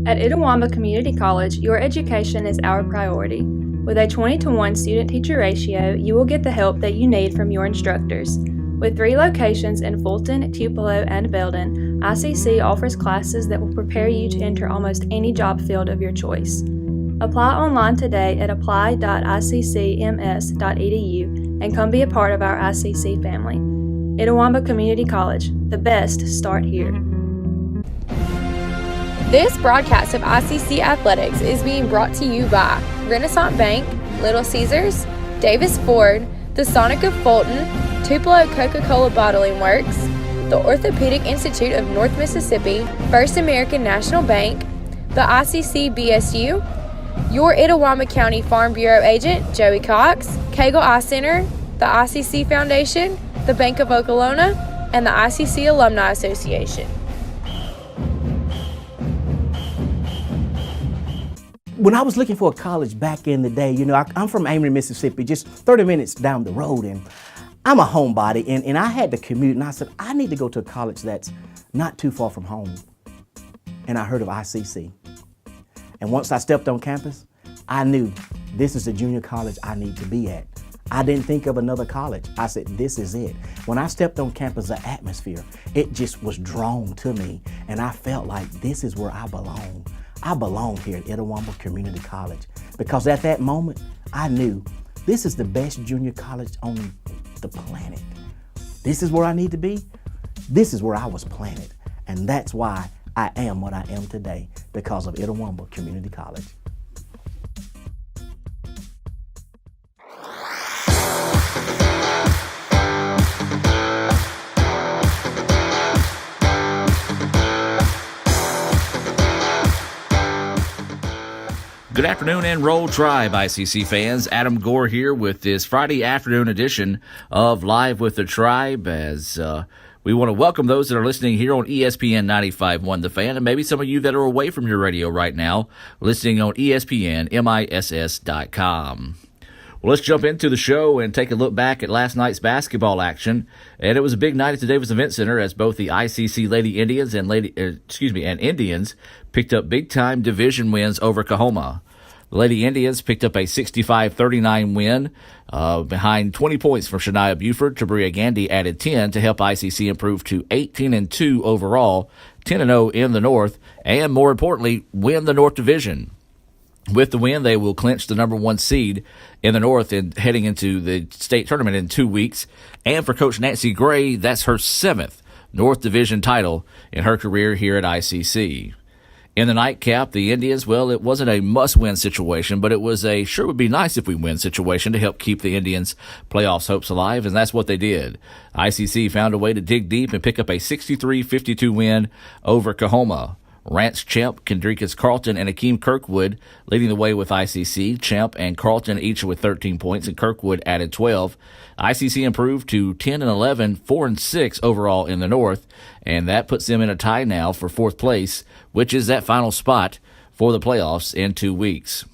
At Itawamba Community College, your education is our priority. With a 20-to-1 student-teacher ratio, you will get the help that you need from your instructors. With 3 locations in Fulton, Tupelo, and Belden, ICC offers classes that will prepare you to enter almost any job field of your choice. Apply online today at apply.iccms.edu and come be a part of our ICC family. Itawamba Community College, the best start here. This broadcast of ICC Athletics is being brought to you by Renaissance Bank, Little Caesars, Davis Ford, the Sonic of Fulton, Tupelo Coca-Cola Bottling Works, the Orthopedic Institute of North Mississippi, First American National Bank, the ICC BSU, your Itawamba County Farm Bureau agent, Joey Cox, Cagle Eye Center, the ICC Foundation, the Bank of Okolona, and the ICC Alumni Association. When I was looking for a college back in the day, I'm from Amory, Mississippi, just 30 minutes down the road, and I'm a homebody, and I had to commute, and I said, I need to go to a college that's not too far from home. And I heard of ICC. And once I stepped on campus, I knew this is the junior college I need to be at. I didn't think of another college. I said, this is it. When I stepped on campus, the atmosphere, it just was drawn to me, and I felt like this is where I belong. I belong here at Itawamba Community College because at that moment, I knew this is the best junior college on the planet. This is where I need to be. This is where I was planted. And that's why I am what I am today, because of Itawamba Community College. Good afternoon and Roll Tribe, ICC fans. Adam Gore here with this Friday afternoon edition of Live with the Tribe, as we want to welcome those that are listening here on ESPN 95.1 The Fan, and maybe some of you that are away from your radio right now, listening on ESPNMISS.com. Well, let's jump into the show and take a look back at last night's basketball action. And it was a big night at the Davis Event Center as both the ICC Lady Indians and Indians picked up big-time division wins over Coahoma. The Lady Indians picked up a 65-39 win behind 20 points from Shania Buford. Tabria Gandy added 10 to help ICC improve to 18-2 overall, 10-0 in the North, and more importantly, win the North Division. With the win, they will clinch the number 1 seed in the North and heading into the state tournament in 2 weeks. And for Coach Nancy Gray, that's her 7th North Division title in her career here at ICC. In the nightcap, the Indians, well, it wasn't a must-win situation, but it was a sure would be nice if we win situation to help keep the Indians' playoffs hopes alive, and that's what they did. ICC found a way to dig deep and pick up a 63-52 win over Coahoma. Rance Champ, Kendricus Carlton, and Akeem Kirkwood leading the way with ICC. Champ and Carlton each with 13 points, and Kirkwood added 12. ICC improved to 10-11, 4-6 overall in the North, and that puts them in a tie now for 4th place, which is that final spot for the playoffs in 2 weeks.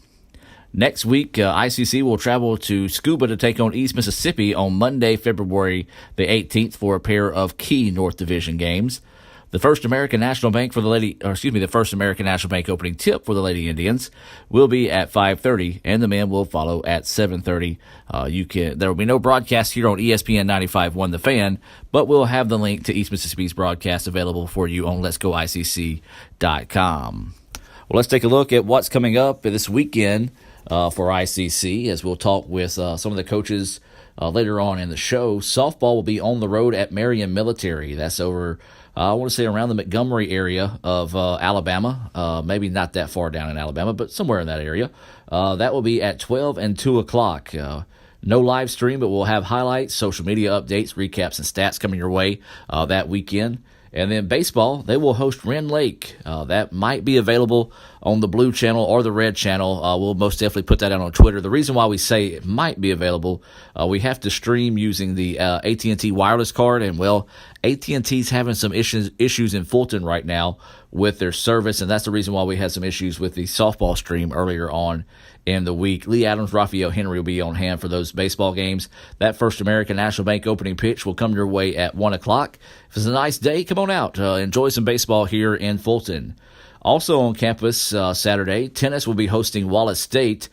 Next week, ICC will travel to Scuba to take on East Mississippi on Monday, February the 18th for a pair of key North Division games. The First American National Bank the First American National Bank opening tip for the Lady Indians will be at 5:30, and the men will follow at 7:30. There will be no broadcast here on ESPN 95.1 The Fan, but we'll have the link to East Mississippi's broadcast available for you on letsgoicc.com. Well, let's take a look at what's coming up this weekend for ICC, as we'll talk with some of the coaches later on in the show. Softball will be on the road at Marion Military. That's over, I want to say, around the Montgomery area of Alabama. Maybe not that far down in Alabama, but somewhere in that area. That will be at 12 and 2 o'clock. No live stream, but we'll have highlights, social media updates, recaps, and stats coming your way that weekend. And then baseball, they will host Wren Lake. That might be available on the blue channel or the red channel. We'll most definitely put that out on Twitter. The reason why we say it might be available, we have to stream using the AT&T wireless card. And, well, AT&T's having some issues in Fulton right now with their service, and that's the reason why we had some issues with the softball stream earlier on in the week. Lee Adams, Raphael Henry will be on hand for those baseball games. That First American National Bank opening pitch will come your way at 1 o'clock. If it's a nice day, come on out. Enjoy some baseball here in Fulton. Also on campus Saturday, tennis will be hosting Wallace State.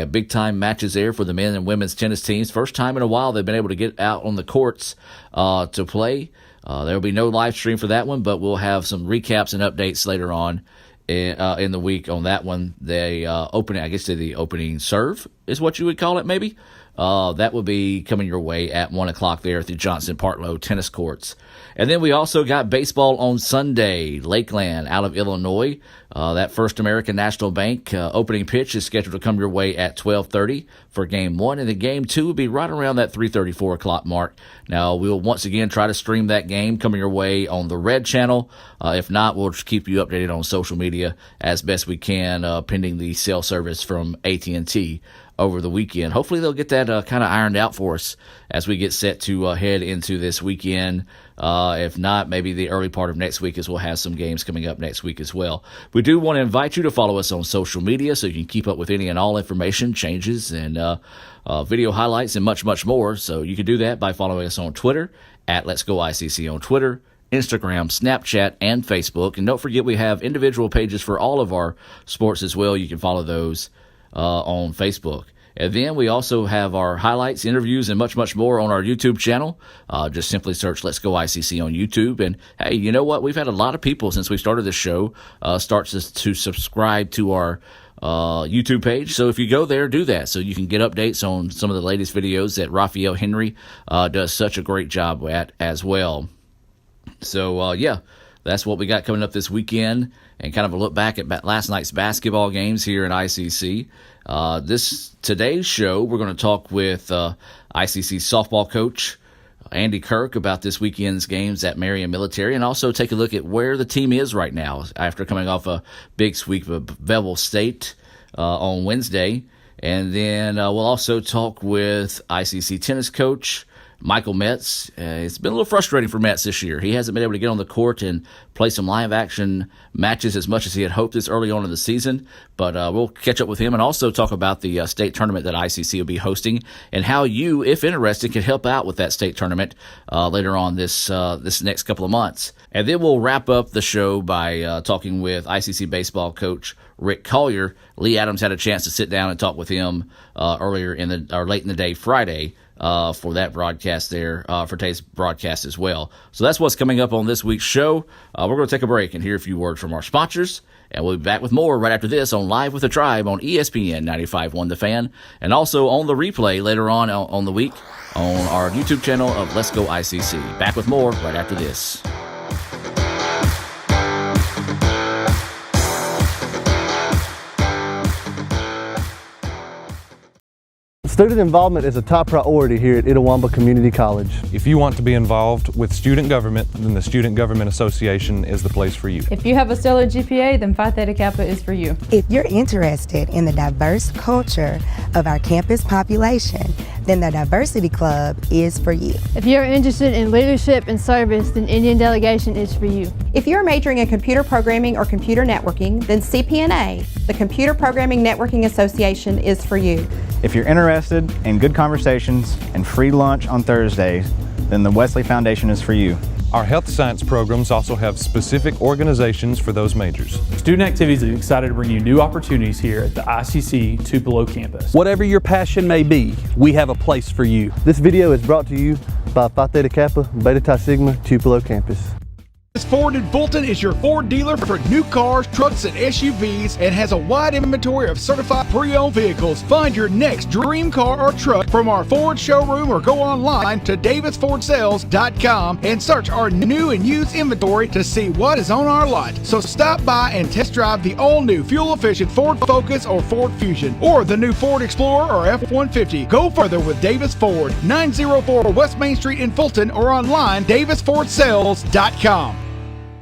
Big-time matches there for the men and women's tennis teams. First time in a while they've been able to get out on the courts to play. There will be no live stream for that one, but we'll have some recaps and updates later on in the week on that one. The opening serve is what you would call it, maybe. That will be coming your way at 1 o'clock there at the Johnson Partlow tennis courts. And then we also got baseball on Sunday. Lakeland out of Illinois. That First American National Bank opening pitch is scheduled to come your way at 12:30 for Game 1. And then Game 2 will be right around that 3:30, 4 o'clock mark. Now, we'll once again try to stream that game coming your way on the Red Channel. If not, we'll just keep you updated on social media as best we can, pending the cell service from AT&T over the weekend. Hopefully they'll get that kind of ironed out for us as we get set to head into this weekend. If not, maybe the early part of next week, as we'll have some games coming up next week as well. We do want to invite you to follow us on social media so you can keep up with any and all information, changes, and video highlights, and much, much more. So you can do that by following us on Twitter at Let's Go ICC on Twitter, Instagram, Snapchat, and Facebook. And don't forget, we have individual pages for all of our sports as well. You can follow those on Facebook. And then we also have our highlights, interviews, and much, much more on our YouTube channel. Just simply search Let's Go ICC on YouTube. And, hey, you know what? We've had a lot of people since we started this show start to subscribe to our YouTube page. So if you go there, do that so you can get updates on some of the latest videos that Raphael Henry does such a great job at as well. So, that's what we got coming up this weekend, and kind of a look back at last night's basketball games here at ICC. Today's show, we're going to talk with ICC softball coach Andy Kirk about this weekend's games at Marion Military, and also take a look at where the team is right now after coming off a big sweep of Bevel State on Wednesday. And then we'll also talk with ICC tennis coach Michael Metz. It's been a little frustrating for Metz this year. He hasn't been able to get on the court and play some live action matches as much as he had hoped this early on in the season. But we'll catch up with him and also talk about the state tournament that ICC will be hosting and how you, if interested, can help out with that state tournament later on this next couple of months. And then we'll wrap up the show by talking with ICC baseball coach Rick Collier. Lee Adams had a chance to sit down and talk with him late in the day Friday. For that broadcast there, for today's broadcast as well. So that's what's coming up on this week's show. We're going to take a break and hear a few words from our sponsors, and we'll be back with more right after this on Live with the Tribe on ESPN 95.1 The Fan, and also on the replay later on the week on our YouTube channel of Let's Go ICC. Back with more right after this. Student involvement is a top priority here at Itawamba Community College. If you want to be involved with student government, then the Student Government Association is the place for you. If you have a stellar GPA, then Phi Theta Kappa is for you. If you're interested in the diverse culture of our campus population, then the Diversity Club is for you. If you're interested in leadership and service, then Indian Delegation is for you. If you're majoring in computer programming or computer networking, then CPNA, the Computer Programming Networking Association, is for you. If you're interested in good conversations and free lunch on Thursdays, then the Wesley Foundation is for you. Our health science programs also have specific organizations for those majors. Student Activities is excited to bring you new opportunities here at the ICC Tupelo campus. Whatever your passion may be, we have a place for you. This video is brought to you by Phi Theta Kappa, Beta Chi Sigma, Tupelo campus. Ford in Fulton is your Ford dealer for new cars, trucks, and SUVs, and has a wide inventory of certified pre-owned vehicles. Find your next dream car or truck from our Ford showroom or go online to davisfordsales.com and search our new and used inventory to see what is on our lot. So stop by and test drive the all-new fuel-efficient Ford Focus or Ford Fusion, or the new Ford Explorer or F-150. Go further with Davis Ford, 904 West Main Street in Fulton, or online davisfordsales.com.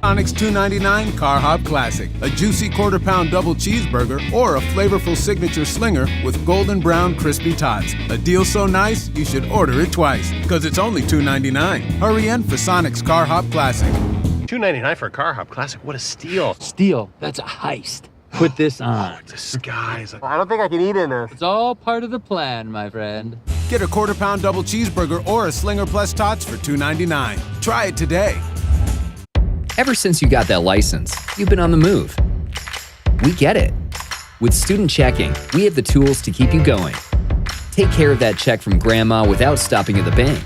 Sonic's $2.99 Car Hop Classic, a juicy quarter-pound double cheeseburger or a flavorful signature slinger with golden brown crispy tots. A deal so nice, you should order it twice, because it's only $2.99. Hurry in for Sonic's Car Hop Classic. $2.99 for a Car Hop Classic? What a steal. Steal? That's a heist. Put this on. Disguise. I don't think I can eat in this. It's all part of the plan, my friend. Get a quarter-pound double cheeseburger or a Slinger Plus Tots for $2.99. Try it today. Ever since you got that license, you've been on the move. We get it. With Student Checking, we have the tools to keep you going. Take care of that check from grandma without stopping at the bank.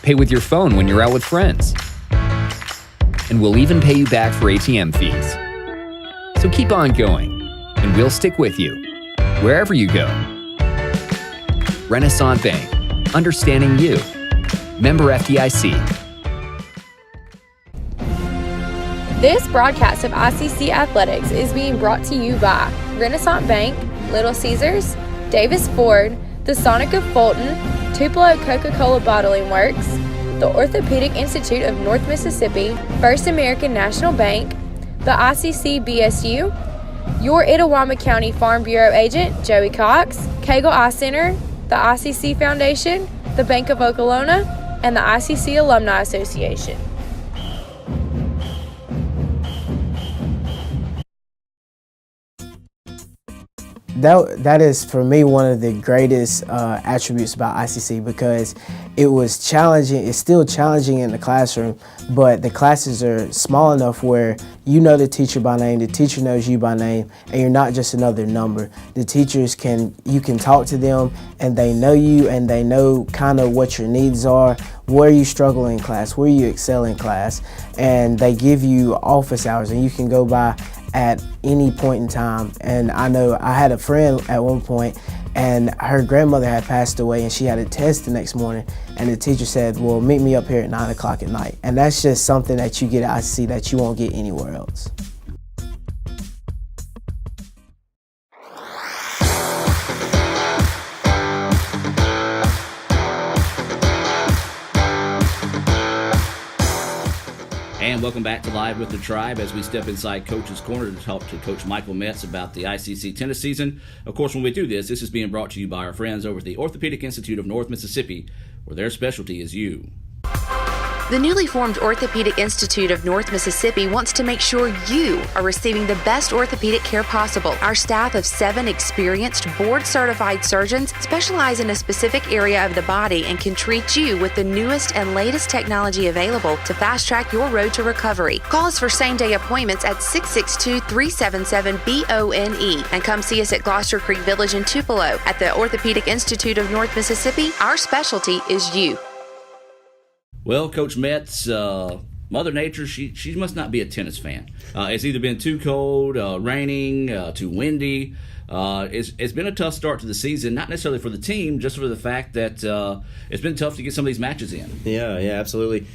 Pay with your phone when you're out with friends. And we'll even pay you back for ATM fees. So keep on going, and we'll stick with you, wherever you go. Renaissance Bank, understanding you. Member FDIC. This broadcast of ICC Athletics is being brought to you by Renaissance Bank, Little Caesars, Davis Ford, the Sonic of Fulton, Tupelo Coca-Cola Bottling Works, the Orthopedic Institute of North Mississippi, First American National Bank, the ICC BSU, your Itawamba County Farm Bureau agent, Joey Cox, Cagle Eye Center, the ICC Foundation, the Bank of Okolona, and the ICC Alumni Association. That is, for me, one of the greatest attributes about ICC, because it was challenging. It's still challenging in the classroom, but the classes are small enough where you know the teacher by name, the teacher knows you by name, and you're not just another number. The teachers you can talk to them, and they know you, and they know kind of what your needs are, where you struggle in class, where you excel in class, and they give you office hours, and you can go by at any point in time. And I know I had a friend at one point, and her grandmother had passed away, and she had a test the next morning, and the teacher said, well, meet me up here at 9 o'clock at night. And that's just something that you get at ICC that you won't get anywhere else. And welcome back to Live with the Tribe as we step inside Coach's Corner to talk to Coach Michael Metz about the ICC tennis season. Of course, when we do this is being brought to you by our friends over at the Orthopedic Institute of North Mississippi, where their specialty is you. The newly formed Orthopedic Institute of North Mississippi wants to make sure you are receiving the best orthopedic care possible. Our staff of 7 experienced, board-certified surgeons specialize in a specific area of the body and can treat you with the newest and latest technology available to fast-track your road to recovery. Call us for same-day appointments at 662-377-BONE and come see us at Gloucester Creek Village in Tupelo. At the Orthopedic Institute of North Mississippi, our specialty is you. Well, Coach Metz, Mother Nature, she must not be a tennis fan. It's either been too cold, raining, too windy. It's been a tough start to the season, not necessarily for the team, just for the fact that it's been tough to get some of these matches in. Yeah, absolutely.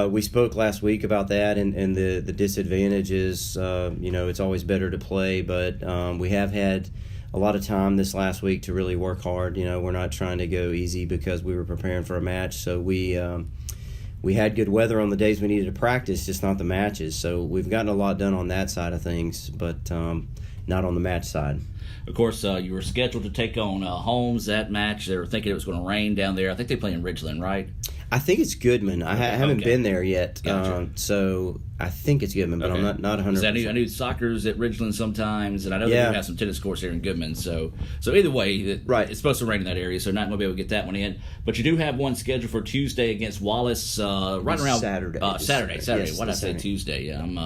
We spoke last week about that and the disadvantages. It's always better to play, but we have had a lot of time this last week to really work hard. We're not trying to go easy because we were preparing for a match, so we had good weather on the days we needed to practice, just not the matches. So we've gotten a lot done on that side of things, but not on the match side. Of course, you were scheduled to take on Holmes that match. They were thinking it was going to rain down there. I think they play in Ridgeland, right? I think it's Goodman. I haven't been there yet, Gotcha. So I think it's Goodman, but I'm not 100%. I knew soccer's at Ridgeland sometimes, and I know they do have some tennis courts here in Goodman. So either way, it's supposed to rain in that area, so not going to be able to get that one in. But you do have one scheduled for Tuesday against Wallace, right around Saturday. Saturday. Yes, Why did I say Saturday. Tuesday? Yeah, I'm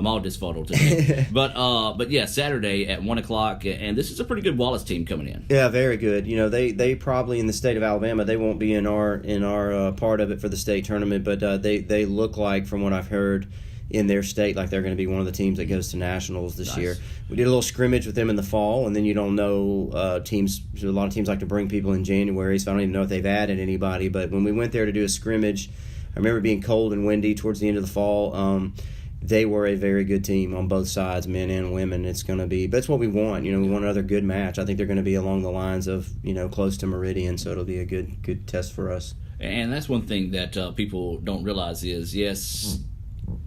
all disfuddled today. but yeah, Saturday at 1 o'clock, and this is a pretty good Wallace team coming in. Yeah, very good. They probably in the state of Alabama, they won't be in our part of it for the state tournament, but they look like, from what I've heard, in their state, like they're going to be one of the teams that goes to nationals this year. We did a little scrimmage with them in the fall, and then you don't know teams. A lot of teams like to bring people in January, so I don't even know if they've added anybody. But when we went there to do a scrimmage, I remember being cold and windy towards the end of the fall. They were a very good team on both sides, men and women. It's going to be, but that's what we want. We want another good match. I think they're going to be along the lines of, close to Meridian, so it'll be a good test for us. And that's one thing that people don't realize is, yes,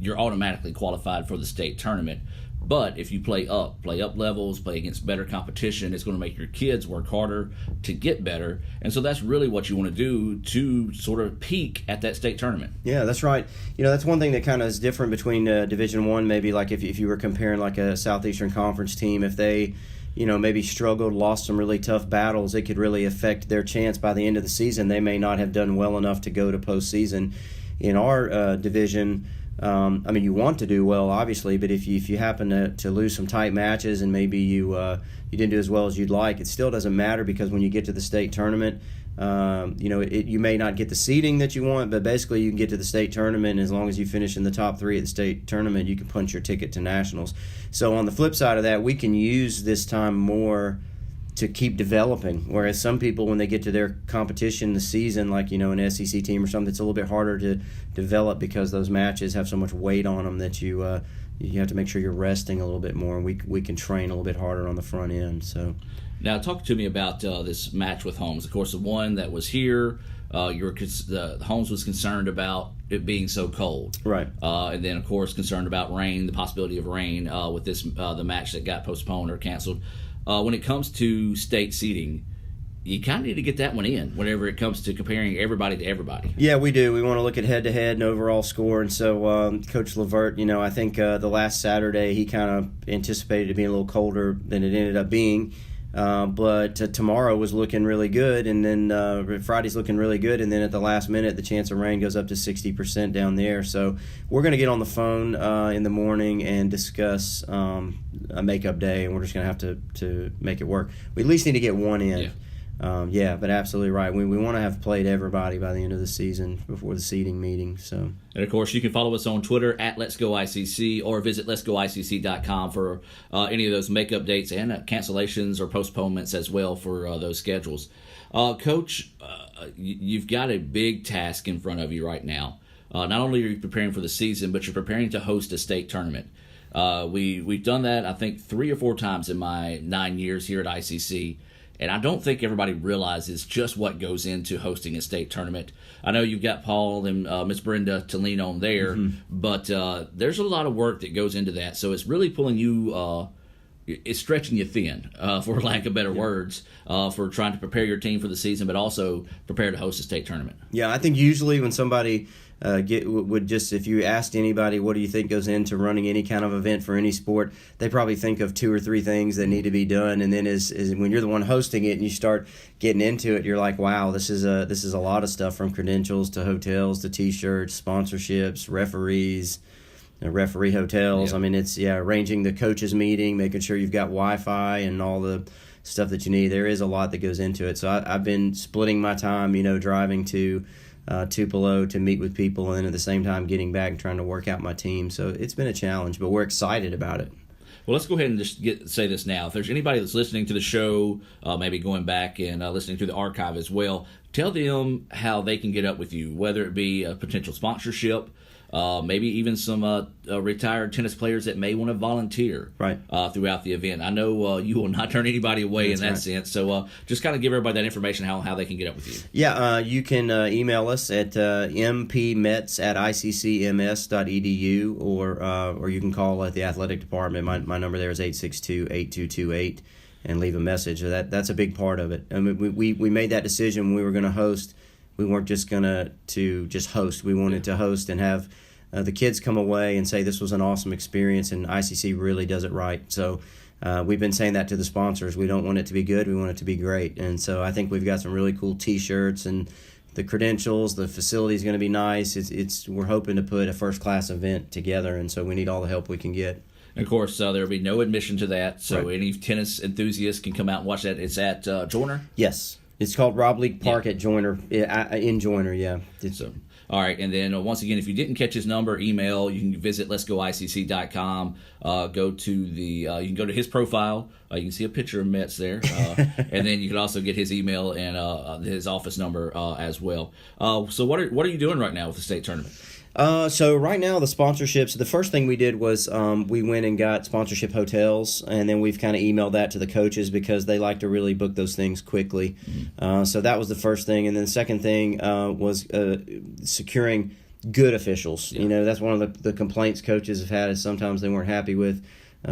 you're automatically qualified for the state tournament. But if you play up levels, play against better competition, it's going to make your kids work harder to get better. And so that's really what you want to do to sort of peak at that state tournament. Yeah, that's right. That's one thing that kind of is different between Division I, maybe like if you were comparing like a Southeastern Conference team, if they maybe struggled, lost some really tough battles, it could really affect their chance by the end of the season. They may not have done well enough to go to postseason. In our division, I mean, you want to do well, obviously, but if you happen to lose some tight matches and maybe you didn't do as well as you'd like, it still doesn't matter, because when you get to the state tournament, you may not get the seeding that you want, but basically you can get to the state tournament, and as long as you finish in the top 3 at the state tournament, you can punch your ticket to nationals. So on the flip side of that, we can use this time more to keep developing, whereas some people, when they get to their competition the season, like an SEC team or something, it's a little bit harder to develop because those matches have so much weight on them that you have to make sure you're resting a little bit more, and we can train a little bit harder on the front end. So now talk to me about this match with Holmes. Of course, the one that was here, Holmes was concerned about it being so cold, right? And then of course concerned about rain, the possibility of rain with this the match that got postponed or canceled. When it comes to state seeding, you kind of need to get that one in whenever it comes to comparing everybody to everybody. Yeah, we do. We want to look at head-to-head and overall score. And so Coach Levert, I think the last Saturday he kind of anticipated it being a little colder than it ended up being. But tomorrow was looking really good, and then Friday's looking really good, and then at the last minute the chance of rain goes up to 60% down there. So we're going to get on the phone in the morning and discuss a makeup day, and we're just going to have to make it work. We at least need to get one in. Yeah. But absolutely right. We want to have played everybody by the end of the season before the seeding meeting. So. And, of course, you can follow us on Twitter at Let's Go ICC, or visit letsgoicc.com for any of those makeup dates and cancellations or postponements as well for those schedules. Coach, you've got a big task in front of you right now. Not only are you preparing for the season, but you're preparing to host a state tournament. We've done that, I think, 3 or 4 times in my 9 years here at ICC. And I don't think everybody realizes just what goes into hosting a state tournament. I know you've got Paul and Miss Brenda to lean on there, but there's a lot of work that goes into that. So it's really pulling you, it's stretching you thin, for lack of better words, for trying to prepare your team for the season, but also prepare to host a state tournament. Yeah, I think usually when somebody if you asked anybody what do you think goes into running any kind of event for any sport, they probably think of 2 or 3 things that need to be done, and then is when you're the one hosting it and you start getting into it, you're like, wow, this is a lot of stuff, from credentials to hotels to t-shirts, sponsorships, referees, referee hotels. Yeah. I mean, it's arranging the coaches meeting, making sure you've got Wi-Fi and all the stuff that you need. There is a lot that goes into it. So I've been splitting my time, driving to Tupelo to meet with people, and at the same time getting back and trying to work out my team. So it's been a challenge, but we're excited about it. Well, let's go ahead and just say this now. If there's anybody that's listening to the show, maybe going back and listening to the archive as well, tell them how they can get up with you, whether it be a potential sponsorship, maybe even some retired tennis players that may want to volunteer throughout the event. I know you will not turn anybody away in that sense. So just kind of give everybody that information, how they can get up with you. Yeah, you can email us at mpmets@iccms.edu, or you can call at the athletic department. My number there is 862-8228, and leave a message. That's a big part of it. I mean, we made that decision when we were going to host. We weren't just going to just host. We wanted to host and have the kids come away and say this was an awesome experience, and ICC really does it right. So we've been saying that to the sponsors. We don't want it to be good. We want it to be great. And so I think we've got some really cool T-shirts, and the credentials, the facility is going to be nice. We're hoping to put a first-class event together, and so we need all the help we can get. And of course, there will be no admission to that, so any tennis enthusiasts can come out and watch that. It's at Joyner? Yes. It's called Rob Leake Park at Joyner, in Joyner, yeah. All right, and then once again, if you didn't catch his number, email, you can visit letsgoicc.com, go to you can go to his profile, you can see a picture of Metz there, and then you can also get his email and his office number as well. So what are you doing right now with the state tournament? So right now the sponsorships, the first thing we did was we went and got sponsorship hotels, and then we've kind of emailed that to the coaches because they like to really book those things quickly. So that was the first thing. And then the second thing was securing good officials. Yeah. That's one of the complaints coaches have had, is sometimes they weren't happy with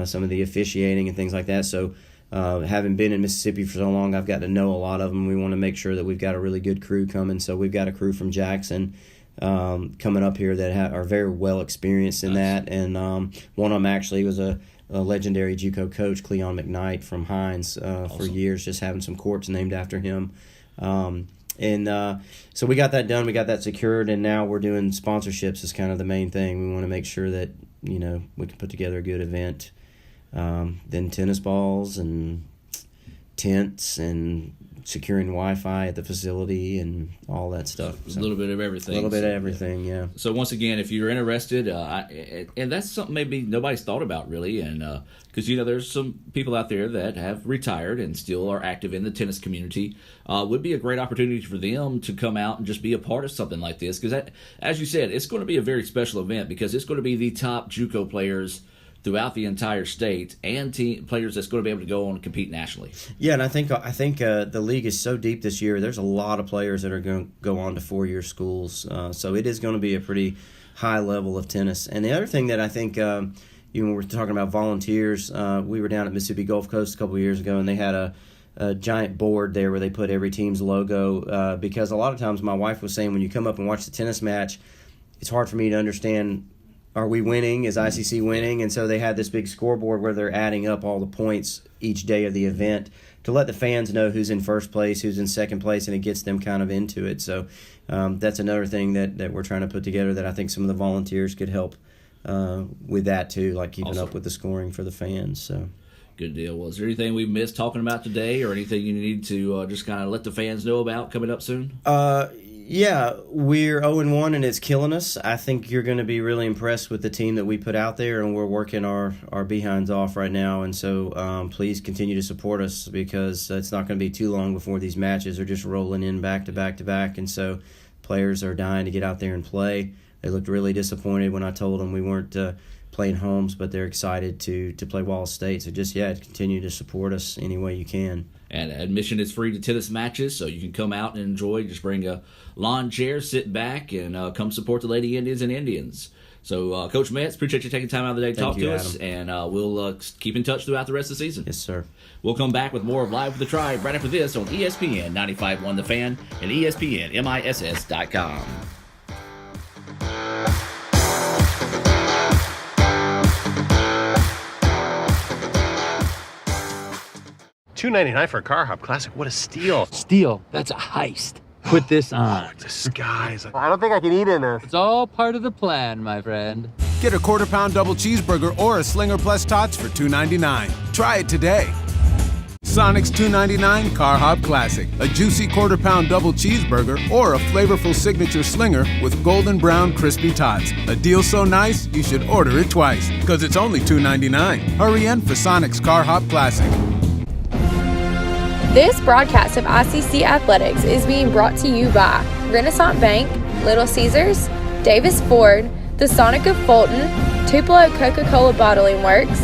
some of the officiating and things like that. So having been in Mississippi for so long, I've got to know a lot of them. We want to make sure that we've got a really good crew coming. So we've got a crew from Jackson coming up here that are very well experienced in that, and one of them actually was a legendary JUCO coach, Cleon McKnight from Hines, for years, just having some courts named after him. So we got that done. We got that secured, and now we're doing sponsorships is kind of the main thing. We want to make sure that, we can put together a good event. Then tennis balls and tents and securing Wi-Fi at the facility and all that stuff. A little bit of everything. A little bit of everything, yeah. So once again, if you're interested, and that's something maybe nobody's thought about really, and because there's some people out there that have retired and still are active in the tennis community, would be a great opportunity for them to come out and just be a part of something like this. Because as you said, it's going to be a very special event because it's going to be the top JUCO players throughout the entire state and players that's going to be able to go on and compete nationally. Yeah, and I think the league is so deep this year. There's a lot of players that are going to go on to 4-year schools, so it is going to be a pretty high level of tennis. And the other thing that I think, when we're talking about volunteers, we were down at Mississippi Gulf Coast a couple of years ago, and they had a giant board there where they put every team's logo, because a lot of times my wife was saying when you come up and watch the tennis match, it's hard for me to understand, are we winning? Is ICC winning? And so they had this big scoreboard where they're adding up all the points each day of the event to let the fans know who's in first place, who's in second place, and it gets them kind of into it. So that's another thing that we're trying to put together that I think some of the volunteers could help with that too, like keeping up with the scoring for the fans. So. Good deal. Well, is there anything we missed talking about today or anything you need to just kind of let the fans know about coming up soon? Yeah, we're 0-1 and it's killing us. I think you're going to be really impressed with the team that we put out there, and we're working our behinds off right now. And so please continue to support us because it's not going to be too long before these matches are just rolling in back to back to back. And so players are dying to get out there and play. They looked really disappointed when I told them we weren't playing homes, but they're excited to play Wallace State. So just, continue to support us any way you can. And admission is free to tennis matches, so you can come out and enjoy. Just bring a lawn chair, sit back, and come support the Lady Indians and Indians. So, Coach Metz, appreciate you taking time out of the day to talk to us, and we'll keep in touch throughout the rest of the season. Yes, sir. We'll come back with more of Live with the Tribe right after this on ESPN 95.1 The Fan and ESPNMISS.com. $2.99 for a Car Hop Classic. What a steal. Steal? That's a heist. Put this on. The skies. I don't think I can eat in this. It's all part of the plan, my friend. Get a quarter-pound double cheeseburger or a Slinger Plus Tots for $2.99. Try it today. Sonic's $2.99 Car Hop Classic. A juicy quarter-pound double cheeseburger or a flavorful signature Slinger with golden brown crispy tots. A deal so nice, you should order it twice. Because it's only $2.99. Hurry in for Sonic's Car Hop Classic. This broadcast of ICC Athletics is being brought to you by Renaissance Bank, Little Caesars, Davis Ford, the Sonic of Fulton, Tupelo Coca-Cola Bottling Works,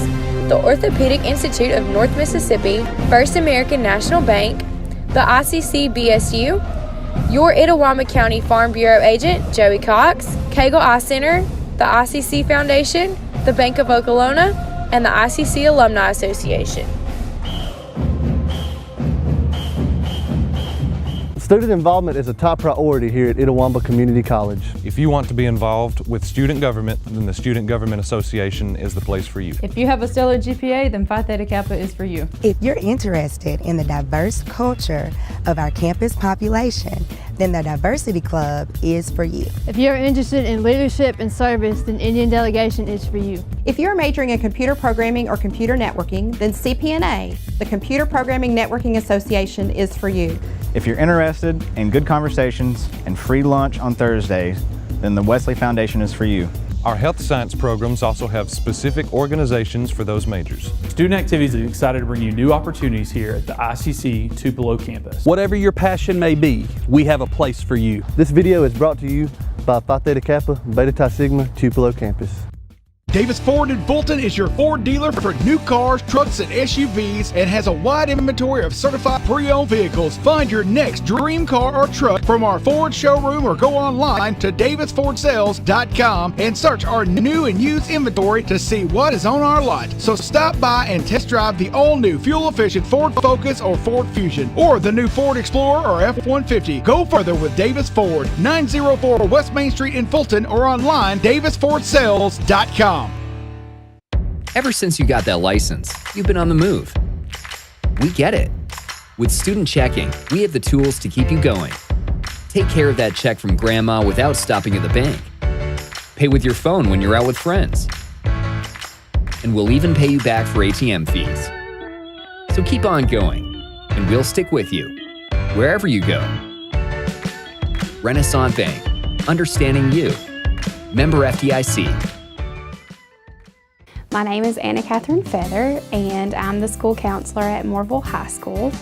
the Orthopedic Institute of North Mississippi, First American National Bank, the ICC BSU, your Itawamba County Farm Bureau agent, Joey Cox, Cagle Eye Center, the ICC Foundation, the Bank of Okolona, and the ICC Alumni Association. Student involvement is a top priority here at Itawamba Community College. If you want to be involved with student government, then the Student Government Association is the place for you. If you have a stellar GPA, then Phi Theta Kappa is for you. If you're interested in the diverse culture of our campus population, then the Diversity Club is for you. If you're interested in leadership and service, then Indian Delegation is for you. If you're majoring in computer programming or computer networking, then CPNA, the Computer Programming Networking Association, is for you. If you're interested in good conversations and free lunch on Thursdays, then the Wesley Foundation is for you. Our health science programs also have specific organizations for those majors. Student Activities is excited to bring you new opportunities here at the ICC Tupelo campus. Whatever your passion may be, we have a place for you. This video is brought to you by Phi Theta Kappa, Beta Chi Sigma, Tupelo campus. Davis Ford in Fulton is your Ford dealer for new cars, trucks, and SUVs and has a wide inventory of certified pre-owned vehicles. Find your next dream car or truck from our Ford showroom or go online to davisfordsales.com and search our new and used inventory to see what is on our lot. So stop by and test drive the all-new fuel-efficient Ford Focus or Ford Fusion or the new Ford Explorer or F-150. Go further with Davis Ford, 904 West Main Street in Fulton or online davisfordsales.com. Ever since you got that license, you've been on the move. We get it. With Student Checking, we have the tools to keep you going. Take care of that check from Grandma without stopping at the bank. Pay with your phone when you're out with friends. And we'll even pay you back for ATM fees. So keep on going, and we'll stick with you, wherever you go. Renaissance Bank, understanding you. Member FDIC. My name is Anna Catherine Feather, and I'm the school counselor at Moorville High School.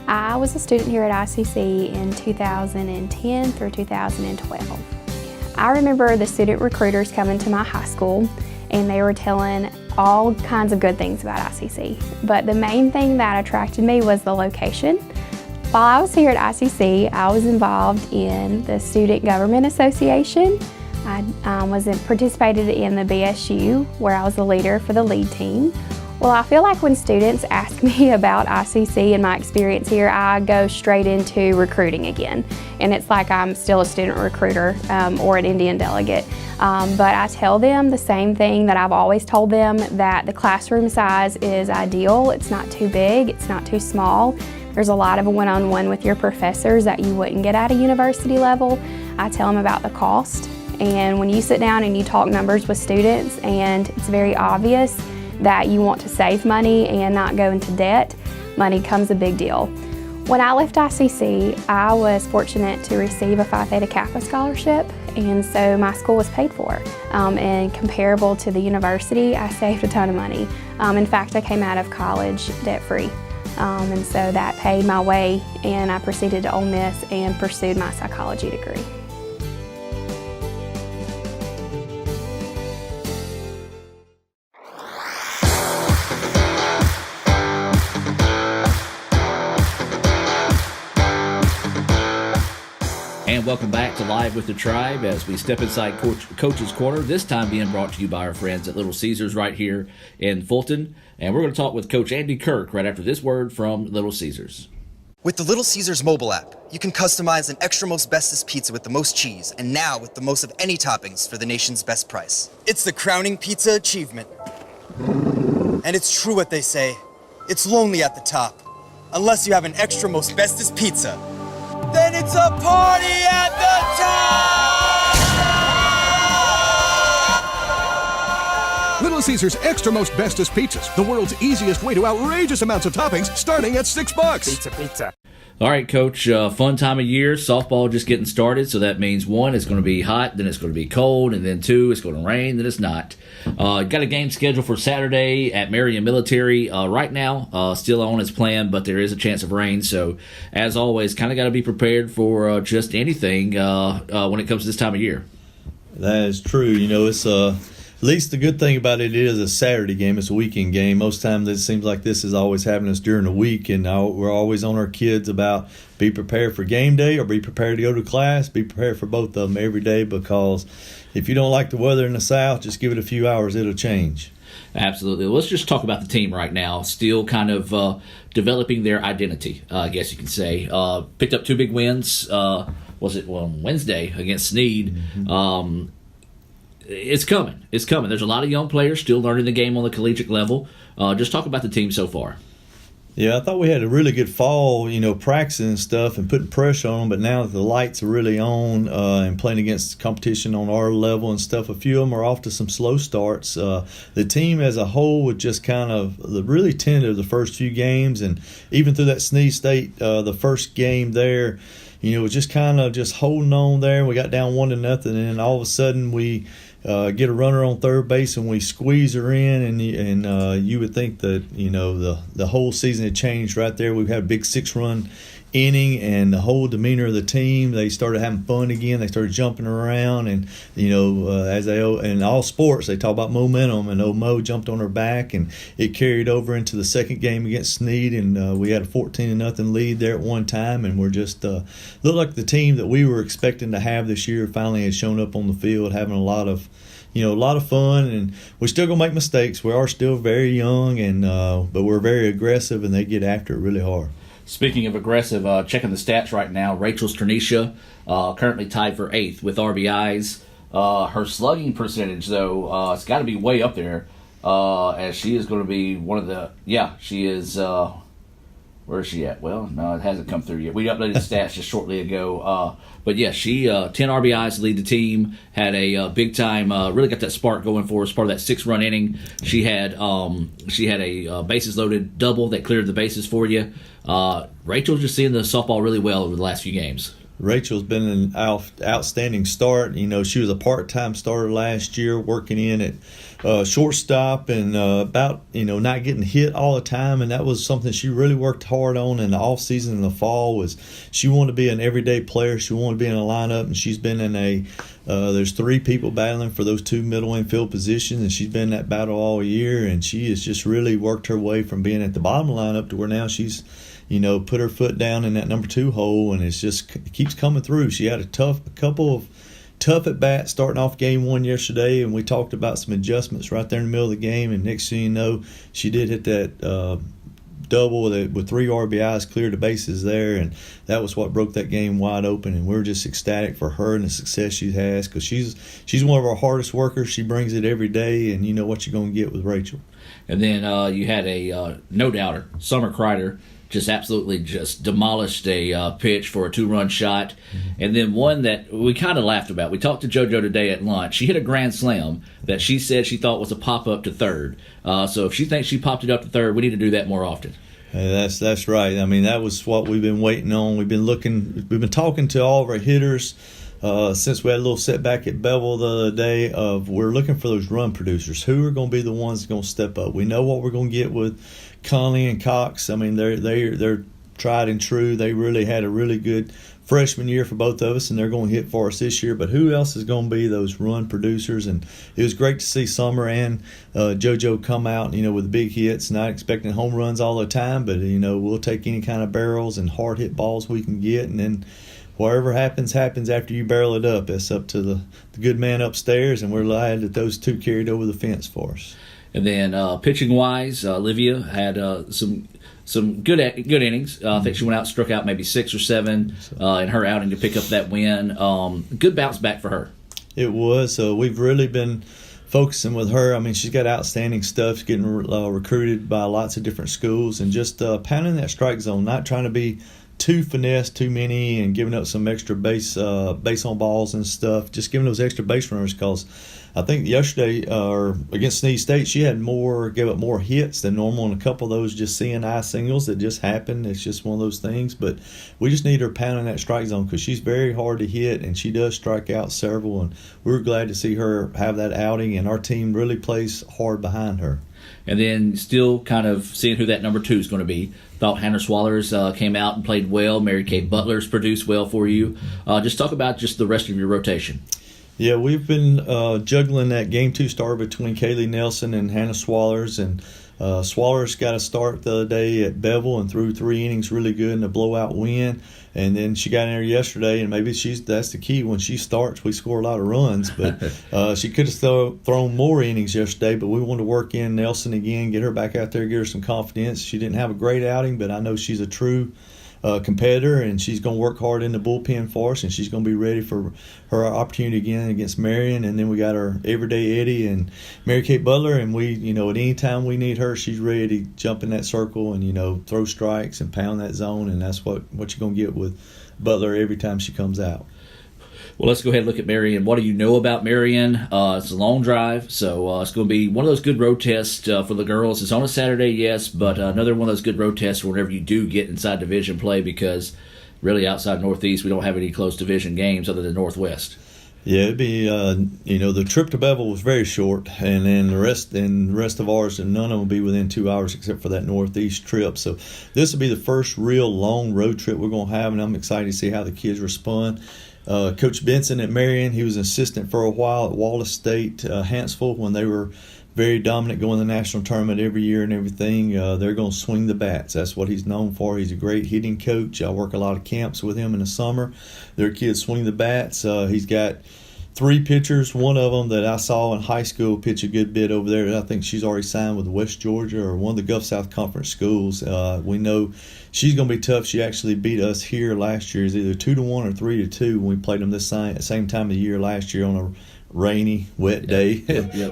I was a student here at ICC in 2010 through 2012. I remember the student recruiters coming to my high school, and they were telling all kinds of good things about ICC. But the main thing that attracted me was the location. While I was here at ICC, I was involved in the Student Government Association. I participated in the BSU, where I was the leader for the lead team. Well, I feel like when students ask me about ICC and my experience here, I go straight into recruiting again. And it's like I'm still a student recruiter or an Indian delegate. But I tell them the same thing that I've always told them, that the classroom size is ideal. It's not too big, it's not too small. There's a lot of one-on-one with your professors that you wouldn't get at a university level. I tell them about the cost. And when you sit down and you talk numbers with students and it's very obvious that you want to save money and not go into debt, money comes a big deal. When I left ICC, I was fortunate to receive a Phi Theta Kappa scholarship, and so my school was paid for. And comparable to the university, I saved a ton of money. In fact, I came out of college debt-free. And so that paid my way, and I proceeded to Ole Miss and pursued my psychology degree. And welcome back to Live with the Tribe as we step inside Coach's Corner, this time being brought to you by our friends at Little Caesars right here in Fulton. And we're going to talk with Coach Andy Kirk right after this word from Little Caesars. With the Little Caesars mobile app, you can customize an extra most bestest pizza with the most cheese, and now with the most of any toppings for the nation's best price. It's the crowning pizza achievement. And it's true what they say, it's lonely at the top. Unless you have an extra most bestest pizza, then it's a party at the top! Little Caesars Extra Most Bestest Pizzas, the world's easiest way to outrageous amounts of toppings, starting at $6. Pizza. All right, Coach, fun time of year. Softball just getting started, so that means 1, it's going to be hot, then it's going to be cold, and then 2, it's going to rain, then it's not. Got a game scheduled for Saturday at Marion Military. Right now, still on as planned, but there is a chance of rain. So, as always, kind of got to be prepared for just anything when it comes to this time of year. That is true. You know, it's at least the good thing about it is a Saturday game. It's a weekend game. Most times it seems like this is always happening us during the week, and we're always on our kids about be prepared for game day or be prepared to go to class. Be prepared for both of them every day, because if you don't like the weather in the South, just give it a few hours. It'll change. Absolutely. Let's just talk about the team right now. Still kind of developing their identity, I guess you can say. Picked up 2 big wins. Wednesday against Snead. Mm-hmm. It's coming. It's coming. There's a lot of young players still learning the game on the collegiate level. Just talk about the team so far. Yeah, I thought we had a really good fall, practicing and stuff and putting pressure on them. But now that the lights are really on and playing against competition on our level and stuff, a few of them are off to some slow starts. The team as a whole was just kind of really tentative the first few games. And even through that Snead State, the first game there, was just kind of just holding on there. We got down 1-0, and then all of a sudden we get a runner on third base and we squeeze her in, and you would think that the whole season had changed right there. We've had a big 6-run inning, and the whole demeanor of the team, they started having fun again. They started jumping around, and as they in all sports, they talk about momentum, and old Mo jumped on her back, and it carried over into the second game against Snead, and we had a 14-0 lead there at one time, and we're just looked like the team that we were expecting to have this year finally has shown up on the field, having a lot of fun, and we're still gonna make mistakes. We are still very young, and but we're very aggressive, and they get after it really hard. Speaking of aggressive, checking the stats right now, Rachel Sternisha currently tied for 8th with RBIs. Her slugging percentage, though, it's got to be way up there, as she is going to be one of the. Yeah, she is. Where is she at? Well, no, it hasn't come through yet. We updated the stats just shortly ago. But yeah, she 10 RBIs to lead the team. Had a big time. Really got that spark going for us. Part of that 6-run inning. She had a bases loaded double that cleared the bases for you. Rachel's just seeing the softball really well over the last few games. Rachel's been an outstanding start. You know, she was a part-time starter last year, working in at shortstop and about, not getting hit all the time. And that was something she really worked hard on in the offseason and the fall. Was she wanted to be an everyday player. She wanted to be in a lineup, and she's been in there's 3 people battling for those 2 middle infield positions, and she's been in that battle all year. And she has just really worked her way from being at the bottom lineup to where now she's put her foot down in that number 2 hole, and it keeps coming through. She had a couple of tough at bats starting off game 1 yesterday, and we talked about some adjustments right there in the middle of the game. And next thing you know, she did hit that double with 3 RBIs, cleared the bases there, and that was what broke that game wide open. And we're just ecstatic for her and the success she has, because she's one of our hardest workers. She brings it every day, and you know what you're going to get with Rachel. And then you had a no-doubter, Summer Kreider. Just absolutely just demolished a pitch for a 2-run shot. And then one that we kind of laughed about. We talked to JoJo today at lunch. She hit a grand slam that she said she thought was a pop-up to third. So if she thinks she popped it up to third, we need to do that more often. That's right. I mean, that was what we've been waiting on. We've been talking to all of our hitters since we had a little setback at Bevel the other day. We're looking for those run producers. Who are going to be the ones that are going to step up? We know what we're going to get with Conley and Cox. I mean, they're tried and true. They really had a really good freshman year for both of us, and they're going to hit for us this year. But who else is going to be those run producers? And it was great to see Summer and JoJo come out, with big hits. Not expecting home runs all the time, but we'll take any kind of barrels and hard hit balls we can get, and then whatever happens after you barrel it up. It's up to the good man upstairs, and we're glad that those 2 carried over the fence for us. And then pitching-wise, Olivia had some good innings. I think she went out and struck out maybe 6 or 7 in her outing to pick up that win. Good bounce back for her. It was. We've really been focusing with her. I mean, she's got outstanding stuff. She's getting recruited by lots of different schools, and just pounding that strike zone, not trying to be too finesse, too many, and giving up some extra base on balls and stuff. Just giving those extra base runners, because I think yesterday or against Snead State, she gave up more hits than normal, and a couple of those just CNI singles that just happened. It's just one of those things. But we just need her pounding that strike zone, because she's very hard to hit, and she does strike out several. And we're glad to see her have that outing, and our team really plays hard behind her. And then still kind of seeing who that number 2 is going to be. Thought Hannah Swallers came out and played well. Mary Kay Butler's produced well for you. Just talk about just the rest of your rotation. Yeah, we've been juggling that game 2 start between Kaylee Nelson and Hannah Swallers, and Swallers got a start the other day at Bevel and threw 3 innings really good in a blowout win. And then she got in there yesterday, and maybe that's the key. When she starts, we score a lot of runs. But she could have thrown more innings yesterday, but we wanted to work in Nelson again, get her back out there, get her some confidence. She didn't have a great outing, but I know she's a true competitor, and she's going to work hard in the bullpen for us, and she's going to be ready for her opportunity again against Marion. And then we got our everyday Eddie and Mary Kate Butler, and we, at any time we need her, she's ready to jump in that circle and, throw strikes and pound that zone, and that's what you're going to get with Butler every time she comes out. Well, let's go ahead and look at Marion. What do you know about Marion? It's a long drive, so it's going to be one of those good road tests for the girls. It's on a Saturday, yes, but another one of those good road tests whenever you do get inside division play, because really outside Northeast we don't have any close division games other than Northwest. Yeah, it'd be the trip to Bevel was very short, and then the rest of ours, and none of them will be within 2 hours except for that Northeast trip. So this will be the first real long road trip we're going to have, and I'm excited to see how the kids respond. Coach Benson at Marion, he was an assistant for a while at Wallace State, Hansville, when they were very dominant, going to the national tournament every year and everything. They're going to swing the bats. That's what he's known for. He's a great hitting coach. I work a lot of camps with him in the summer. Their kids swing the bats. He's got 3 pitchers. One of them that I saw in high school pitch a good bit over there. I think she's already signed with West Georgia or one of the Gulf South Conference schools. We know she's going to be tough. She actually beat us here last year. It's either 2-1 or 3-2 when we played them this same time of the year last year on a rainy, wet day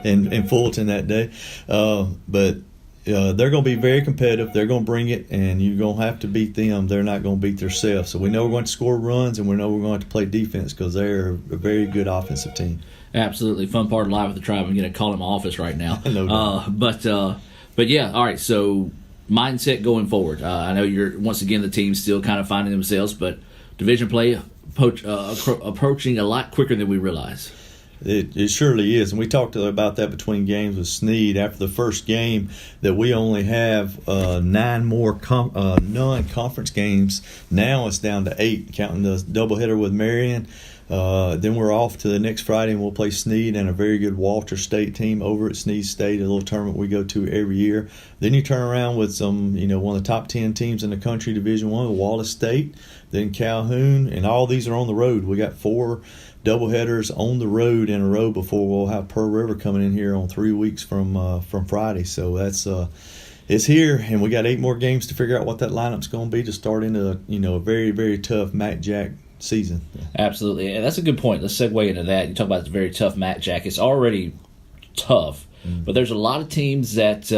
in Fulton that day. But they're going to be very competitive. They're going to bring it, and you're going to have to beat them. They're not going to beat themselves. So we know we're going to score runs, and we know we're going to play defense because they're a very good offensive team. Absolutely. Fun part of Live with the Tribe. I'm going to call in my office right now. No doubt. But yeah, all right, so mindset going forward. I know you're, once again, the team's still kind of finding themselves, but division play approaching a lot quicker than we realize. It surely is, and we talked about that between games with Snead after the first game, that we only have 9 more non-conference games. Now it's down to 8, counting the doubleheader with Marion. Then we're off to the next Friday, and we'll play Snead and a very good Walter State team over at Snead State, a little tournament we go to every year. Then you turn around with some, one of the top 10 teams in the country, Division I, Wallace State, then Calhoun, and all these are on the road. We got 4 doubleheaders on the road in a row before we'll have Pearl River coming in here on 3 weeks from Friday. So that's it's here, and we got 8 more games to figure out what that lineup's going to be to start into a very, very tough Mac Jack season. Absolutely, and that's a good point. Let's segue into that. You talk about the very tough Mac Jack. It's already tough, but there's a lot of teams that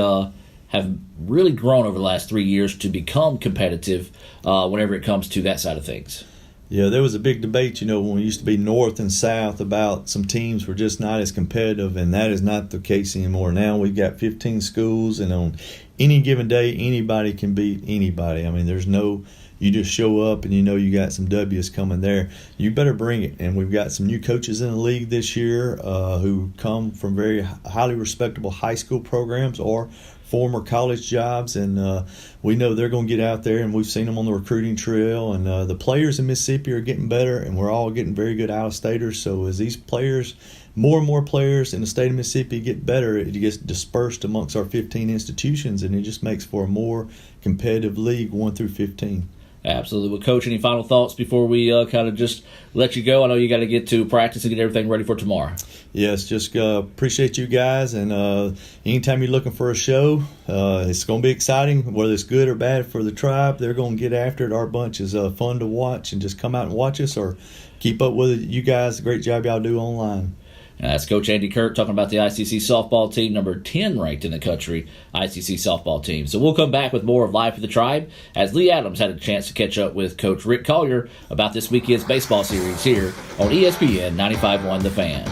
have really grown over the last 3 years to become competitive whenever it comes to that side of things. Yeah, there was a big debate, when we used to be north and south about some teams were just not as competitive, and that is not the case anymore. Now we've got 15 schools, and on any given day, anybody can beat anybody. I mean, there's no, you just show up and you got some W's coming there. You better bring it. And we've got some new coaches in the league this year who come from very highly respectable high school programs or former college jobs, and we know they're going to get out there, and we've seen them on the recruiting trail, and the players in Mississippi are getting better, and we're all getting very good out-of-staters. So as these players, more and more players in the state of Mississippi get better, it gets dispersed amongst our 15 institutions, and it just makes for a more competitive league 1 through 15. Absolutely. Well, Coach, any final thoughts before we kind of just let you go? I know you got to get to practice and get everything ready for tomorrow. Yes, just appreciate you guys, and anytime you're looking for a show, it's going to be exciting, whether it's good or bad for the tribe. They're going to get after it. Our bunch is fun to watch, and just come out and watch us or keep up with it. You guys, great job y'all do online. That's Coach Andy Kirk talking about the ICC softball team, number 10 ranked in the country, ICC softball team. So we'll come back with more of Live for the Tribe as Lee Adams had a chance to catch up with Coach Rick Collier about this weekend's baseball series here on ESPN 95.1 The Fan.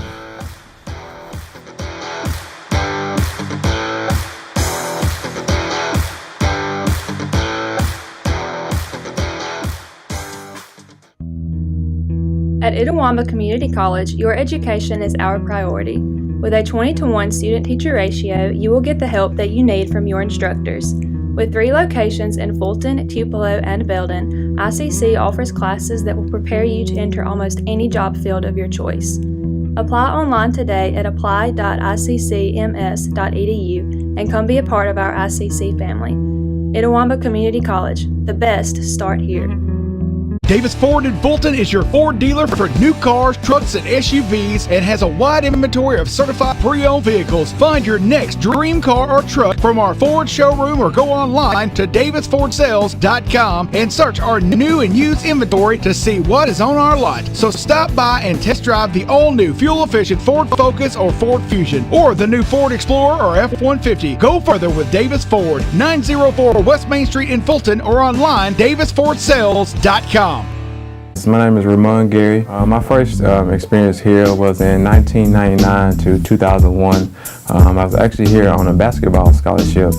At Itawamba Community College, your education is our priority. With a 20-to-1 student-teacher ratio, you will get the help that you need from your instructors. With 3 locations in Fulton, Tupelo, and Belden, ICC offers classes that will prepare you to enter almost any job field of your choice. Apply online today at apply.iccms.edu and come be a part of our ICC family. Itawamba Community College, the best start here. Davis Ford in Fulton is your Ford dealer for new cars, trucks, and SUVs, and has a wide inventory of certified pre-owned vehicles. Find your next dream car or truck from our Ford showroom or go online to davisfordsales.com and search our new and used inventory to see what is on our lot. So stop by and test drive the all-new fuel-efficient Ford Focus or Ford Fusion, or the new Ford Explorer or F-150. Go further with Davis Ford, 904 West Main Street in Fulton, or online davisfordsales.com. My name is Ramon Gary. My first experience here was in 1999 to 2001. I was actually here on a basketball scholarship.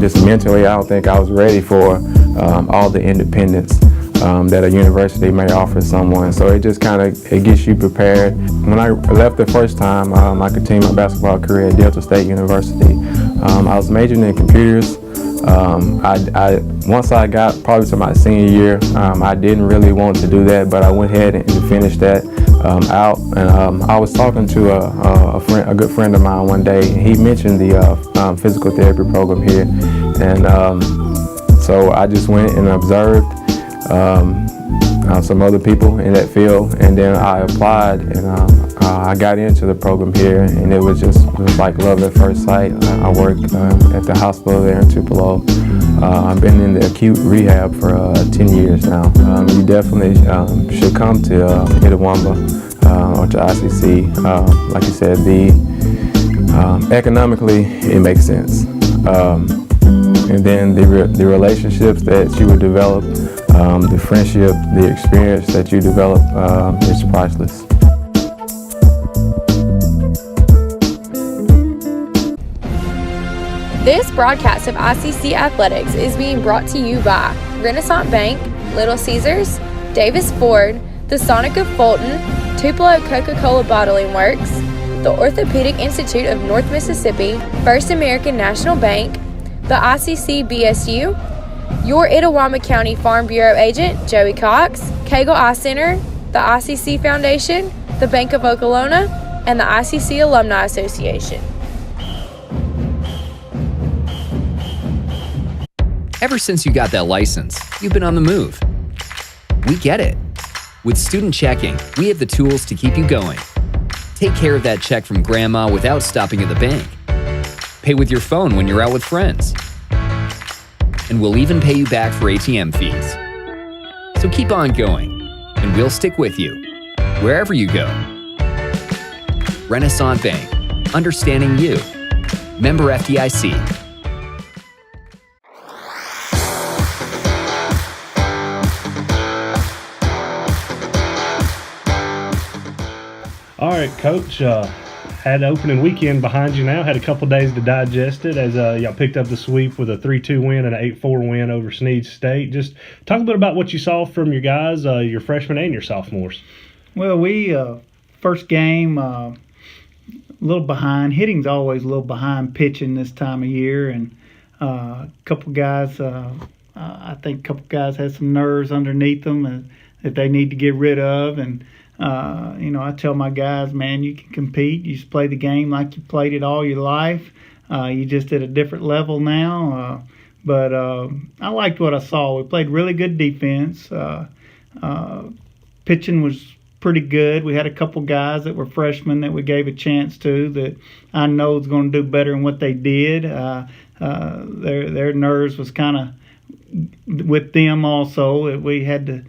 Just mentally, I don't think I was ready for all the independence that a university may offer someone. So it just kind of gets you prepared. When I left the first time, I continued my basketball career at Delta State University. I was majoring in computers. Once I got probably to my senior year, I didn't really want to do that, but I went ahead and finished that out. And I was talking to a good friend of mine one day, and he mentioned the physical therapy program here, and so I just went and observed some other people in that field, and then I applied, and I got into the program here, and it was like love at first sight. I work at the hospital there in Tupelo. I've been in the acute rehab for 10 years now. You definitely should come to Itawamba or to ICC. Like you said, economically it makes sense. And then the relationships that you would develop, the friendship, the experience that you develop is priceless. This broadcast of ICC Athletics is being brought to you by Renaissance Bank, Little Caesars, Davis Ford, the Sonic of Fulton, Tupelo Coca-Cola Bottling Works, the Orthopedic Institute of North Mississippi, First American National Bank, the ICC BSU, your Itawamba County Farm Bureau agent, Joey Cox, Cagle Eye Center, the ICC Foundation, the Bank of Okolona, and the ICC Alumni Association. Ever since you got that license, you've been on the move. We get it. With Student Checking, we have the tools to keep you going. Take care of that check from grandma without stopping at the bank. Pay with your phone when you're out with friends. And we'll even pay you back for ATM fees. So keep on going, and we'll stick with you, wherever you go. Renaissance Bank, understanding you. Member FDIC. All right, Coach, had opening weekend behind you now. Had a couple days to digest it as y'all picked up the sweep with a 3-2 win and an 8-4 win over Snead State. Just talk a bit about what you saw from your guys, your freshmen and your sophomores. Well, we first game a little behind. Hitting's always a little behind pitching this time of year, and a couple guys. I think a couple guys had some nerves underneath them that they need to get rid of, and. I tell my guys, man, you can compete. You just play the game like you played it all your life. You just at a different level now. But I liked what I saw. We played really good defense. Pitching was pretty good. We had a couple guys that were freshmen that we gave a chance to that I know is going to do better than what they did. Their nerves was kind of with them also. We had to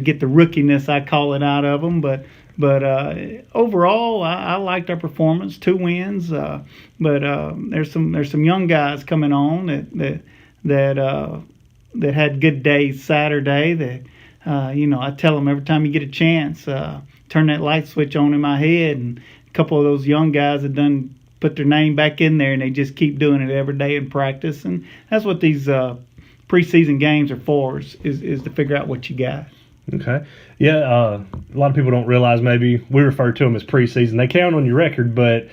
get the rookiness, I call it, out of them. But overall, I liked our performance. 2 wins. But there's some young guys coming on that had good days Saturday. That I tell them every time you get a chance, turn that light switch on in my head. And a couple of those young guys have done put their name back in there, and they just keep doing it every day in practice. And that's what these preseason games are for, is to figure out what you got. Okay. Yeah, a lot of people don't realize, maybe we refer to them as preseason. They count on your record, but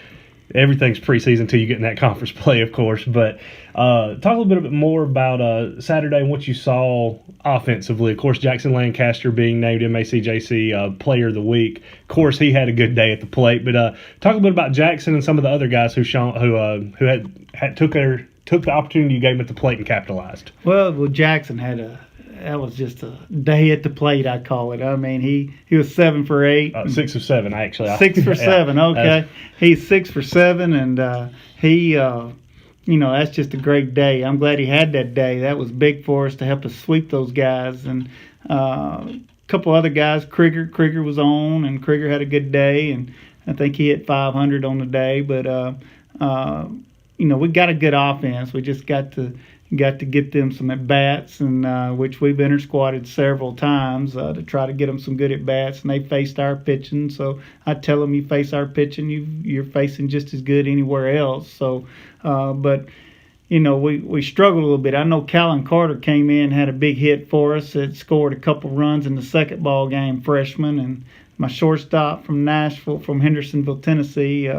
everything's preseason until you get in that conference play, of course. But talk a little bit more about Saturday and what you saw offensively. Of course, Jackson Lancaster being named MACJC Player of the Week. Of course, he had a good day at the plate. But talk a bit about Jackson and some of the other guys who took the opportunity you gave him at the plate and capitalized. Well, Jackson that was just a day at the plate, I call it. I mean, he was 7 for 8. 6 of 7, actually. 6 for 7, okay. He's 6 for 7, and he, that's just a great day. I'm glad he had that day. That was big for us to help us sweep those guys. And a couple other guys, Krieger was on, and Krieger had a good day, and I think he hit 500 on the day. But, we got a good offense. We just got to get them some at-bats, and which we've inter-squatted several times to try to get them some good at-bats, and they faced our pitching. So I tell them, you face our pitching, you're facing just as good anywhere else. So, but, we struggled a little bit. I know Callan Carter came in, had a big hit for us. It scored a couple runs in the second ball game, freshman, and my shortstop from Nashville, from Hendersonville, Tennessee,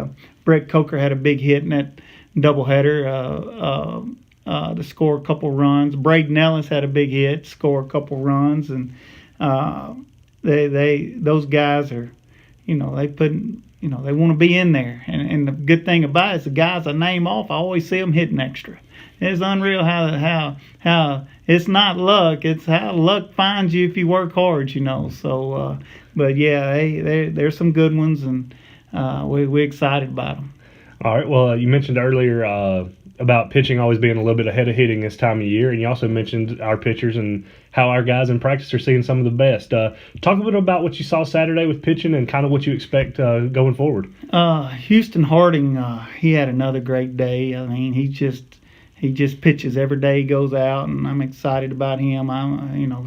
Brett Coker, had a big hit in that doubleheader. To score a couple runs. Braden Ellis had a big hit, score a couple runs, and those guys are, they want to be in there. And the good thing about it is the guys I name off, I always see them hitting extra. It's unreal how it's not luck, it's how luck finds you if you work hard, So, but yeah, there's some good ones, and we're excited about them. All right. Well, you mentioned earlier about pitching always being a little bit ahead of hitting this time of year, and you also mentioned our pitchers and how our guys in practice are seeing some of the best. Talk a bit about what you saw Saturday with pitching and kind of what you expect going forward. Houston Harding, he had another great day. I mean, he he just pitches every day he goes out, and I'm excited about him.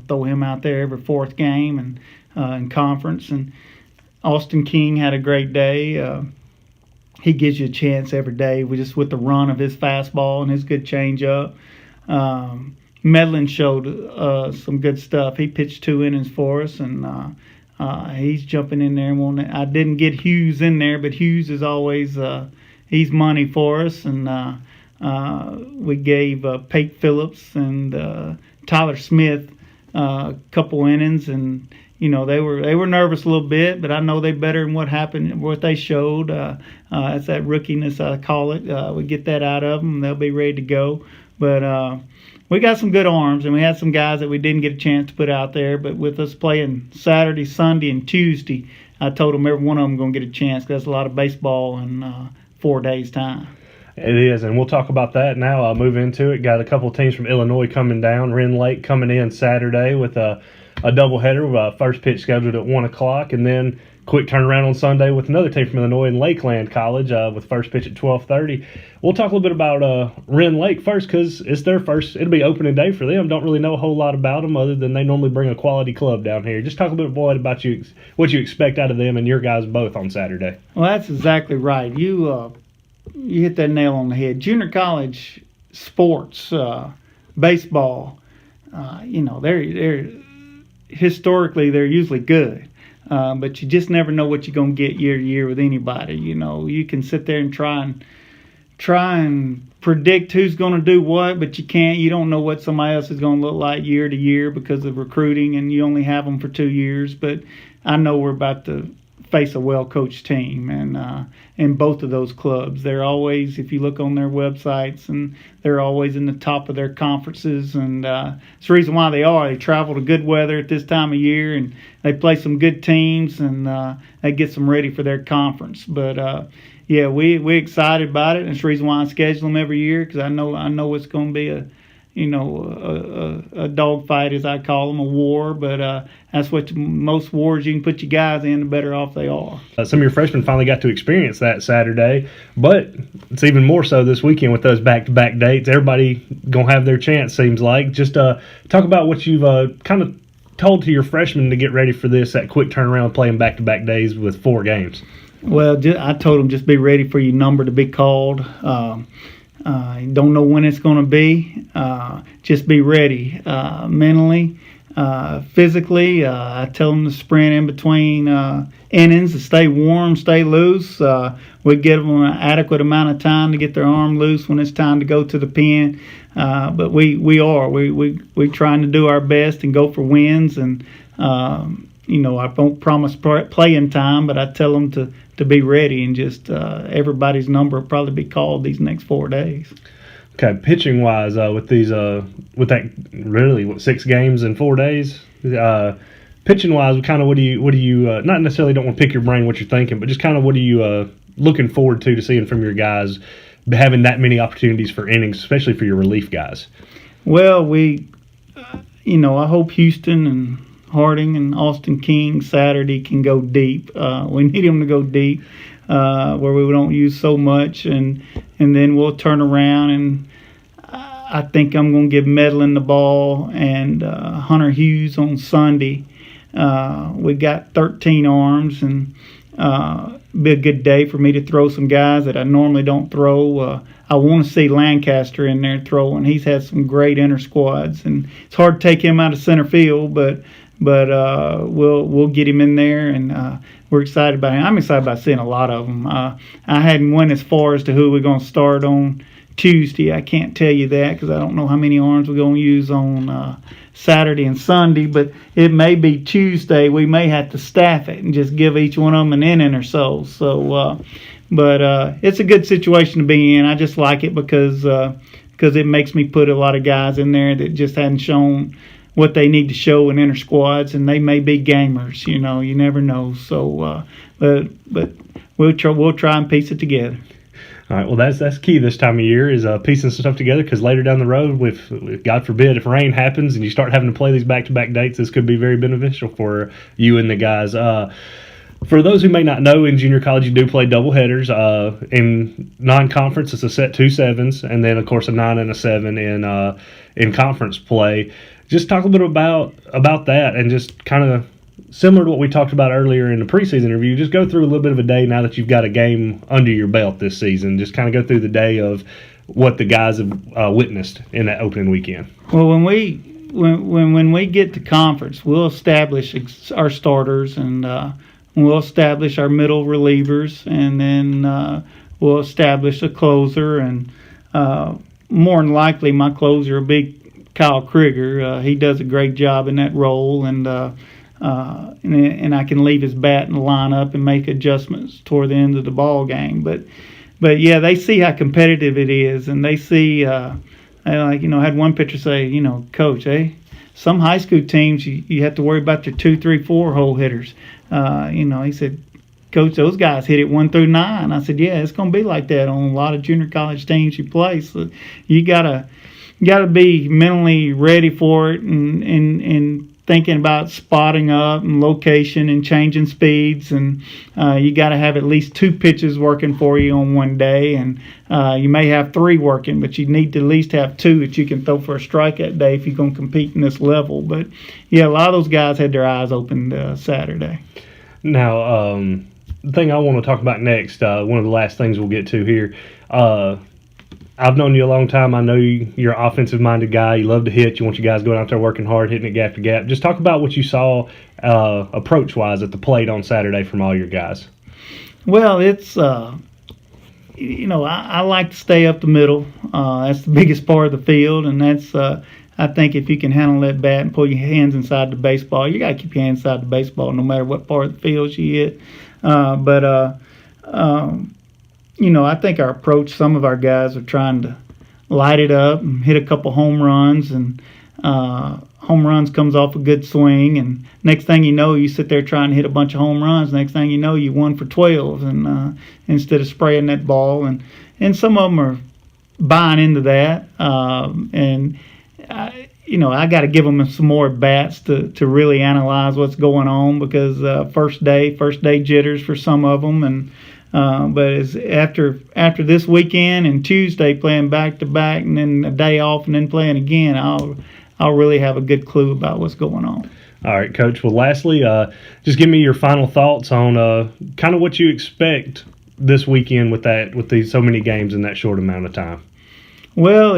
Throw him out there every fourth game and in conference. And Austin King had a great day. He gives you a chance every day with the run of his fastball and his good changeup. Medlin showed some good stuff. He pitched 2 innings for us, and he's jumping in there. I didn't get Hughes in there, but Hughes is always he's money for us. And we gave Pate Phillips and Tyler Smith a couple innings, and they were nervous a little bit, but I know they better than what they showed. It's that rookiness, I call it. We get that out of them, they'll be ready to go. But we got some good arms, and we had some guys that we didn't get a chance to put out there. But with us playing Saturday, Sunday, and Tuesday, I told them every one of them going to get a chance, because that's a lot of baseball in 4 days' time. It is, and we'll talk about that now. I'll move into it. Got a couple of teams from Illinois coming down. Wren Lake coming in Saturday with a doubleheader. First pitch scheduled at 1 o'clock, and then quick turnaround on Sunday with another team from Illinois in Lakeland College with first pitch at 12:30. We'll talk a little bit about Wren Lake first, because it's their first. It'll be opening day for them. Don't really know a whole lot about them other than they normally bring a quality club down here. Just talk a bit, Boyd, about what you expect out of them and your guys both on Saturday. Well, that's exactly right. You hit that nail on the head. Junior college sports, baseball, they're historically they're usually good. But you just never know what you're going to get year to year with anybody. You can sit there and try and predict who's going to do what, but you can't. You don't know what somebody else is going to look like year to year because of recruiting, and you only have them for 2 years. But I know we're about to face a well-coached team, and in both of those clubs, they're always, if you look on their websites, and they're always in the top of their conferences, and it's the reason why they travel to good weather at this time of year, and they play some good teams, and that gets them ready for their conference. But we're excited about it, and it's the reason why I schedule them every year, because I know it's going to be a dogfight, as I call them, a war. But that's what most wars you can put your guys in, the better off they are. Some of your freshmen finally got to experience that Saturday, but it's even more so this weekend with those back-to-back dates. Everybody going to have their chance, seems like. Just talk about what you've kind of told to your freshmen to get ready for that quick turnaround, playing back-to-back days with 4 games. Well, I told them just be ready for your number to be called. You don't know when it's going to be. Just be ready mentally, physically. I tell them to sprint in between innings, to stay warm, stay loose. We give them an adequate amount of time to get their arm loose when it's time to go to the pen. But we're trying to do our best and go for wins. And I don't promise playing time, but I tell them to be ready, and just everybody's number will probably be called these next 4 days. Okay, pitching wise, with that really 6 games in 4 days, pitching wise, kind of what do you not necessarily don't want to pick your brain what you're thinking, but just kind of what are you looking forward to seeing from your guys having that many opportunities for innings, especially for your relief guys? Well, I hope Houston and Harding and Austin King Saturday can go deep. We need them to go deep where we don't use so much, and then we'll turn around, and I think I'm going to give Medlin the ball and Hunter Hughes on Sunday. We got 13 arms, and be a good day for me to throw some guys that I normally don't throw. I want to see Lancaster in there throwing. He's had some great inter squads, and it's hard to take him out of center field, but we'll get him in there, and we're excited about him. I'm excited about seeing a lot of them. I hadn't went as far as to who we're going to start on Tuesday. I can't tell you that because I don't know how many arms we're going to use on Saturday and Sunday, but it may be Tuesday. We may have to staff it and just give each one of them an inning or so. But it's a good situation to be in. I just like it because it makes me put a lot of guys in there that just hadn't shown what they need to show in inter squads, and they may be gamers. You never know. So, but we'll try and piece it together. All right. Well, that's key this time of year is piecing some stuff together, because later down the road, with God forbid, if rain happens and you start having to play these back-to-back dates, this could be very beneficial for you and the guys. For those who may not know, in junior college you do play double headers. In non-conference, it's a set 2 7s, and then of course a 9 and a 7 in conference play. Just talk a little about that, and just kind of similar to what we talked about earlier in the preseason interview. Just go through a little bit of a day now that you've got a game under your belt this season. Just kind of go through the day of what the guys have witnessed in that opening weekend. Well, when we get to conference, we'll establish our starters, and we'll establish our middle relievers, and then we'll establish a closer. And more than likely, my closer will be Kyle Krieger. He does a great job in that role, and I can leave his bat in the lineup and make adjustments toward the end of the ball game. But yeah, they see how competitive it is, and they see, I had one pitcher say, Coach, some high school teams you have to worry about their 2, 3, 4 hole hitters. He said, Coach, those guys hit it 1 through 9. I said, yeah, it's going to be like that on a lot of junior college teams you play. So you gotta be mentally ready for it, and thinking about spotting up and location and changing speeds, and you got to have at least 2 pitches working for you on one day, and you may have 3 working, but you need to at least have 2 that you can throw for a strike that day if you're going to compete in this level. But yeah, a lot of those guys had their eyes opened Saturday. Now, the thing I want to talk about next, one of the last things we'll get to here, I've known you a long time. I know you're an offensive-minded guy. You love to hit. You want your guys going out there working hard, hitting it gap to gap. Just talk about what you saw approach-wise at the plate on Saturday from all your guys. Well, it's, I like to stay up the middle. That's the biggest part of the field, and that's, I think if you can handle that bat and pull your hands inside the baseball, you got to keep your hands inside the baseball no matter what part of the field you hit. I think our approach, some of our guys are trying to light it up and hit a couple home runs, and home runs comes off a good swing, and next thing you know, you sit there trying to hit a bunch of home runs. Next thing you know, you 1 for 12, and instead of spraying that ball, and some of them are buying into that, I got to give them some more bats to really analyze what's going on, because first day jitters for some of them, and but as after this weekend and Tuesday playing back to back, and then a day off and then playing again, I'll really have a good clue about what's going on. All right, Coach. Well, lastly, just give me your final thoughts on kind of what you expect this weekend with these so many games in that short amount of time. Well,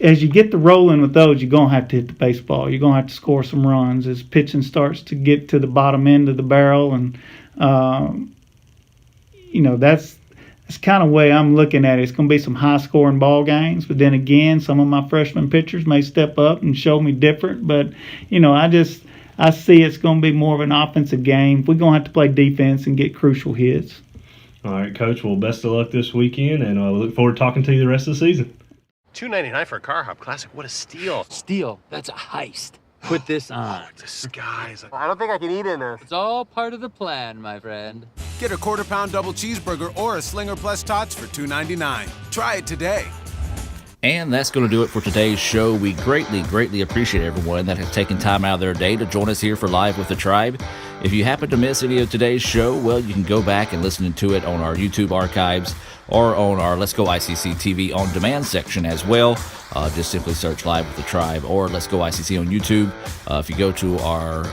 as you get to rolling with those, you're going to have to hit the baseball. You're going to have to score some runs as pitching starts to get to the bottom end of the barrel, and that's kind of the way I'm looking at it. It's going to be some high-scoring ball games, but then again, some of my freshman pitchers may step up and show me different. But I see it's going to be more of an offensive game. We're going to have to play defense and get crucial hits. All right, Coach. Well, best of luck this weekend, and we look forward to talking to you the rest of the season. $2.99 for a Car Hop Classic. What a steal! Steal? That's a heist. Put this on. Oh, disguise. I don't think I can eat in this. It's all part of the plan, my friend. Get a quarter-pound double cheeseburger or a Slinger Plus Tots for $2.99. Try it today. And that's going to do it for today's show. We greatly appreciate everyone that has taken time out of their day to join us here for Live with the Tribe. If you happen to miss any of today's show, well, you can go back and listen to it on our YouTube archives or on our Let's Go ICC TV on demand section as well. Just simply search Live with the Tribe or Let's Go ICC on YouTube. If you go to our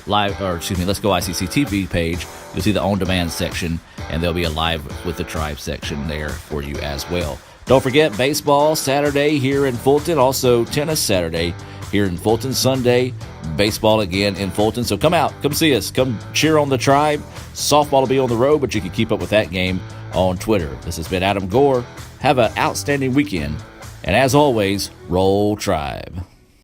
Let's Go ICC TV page, you'll see the on demand section, and there'll be a Live with the Tribe section there for you as well. Don't forget, baseball Saturday here in Fulton. Also, tennis Saturday here in Fulton. Sunday, baseball again in Fulton. So come out, come see us, come cheer on the Tribe. Softball will be on the road, but you can keep up with that game on Twitter. This has been Adam Gore. Have an outstanding weekend. And as always, roll Tribe.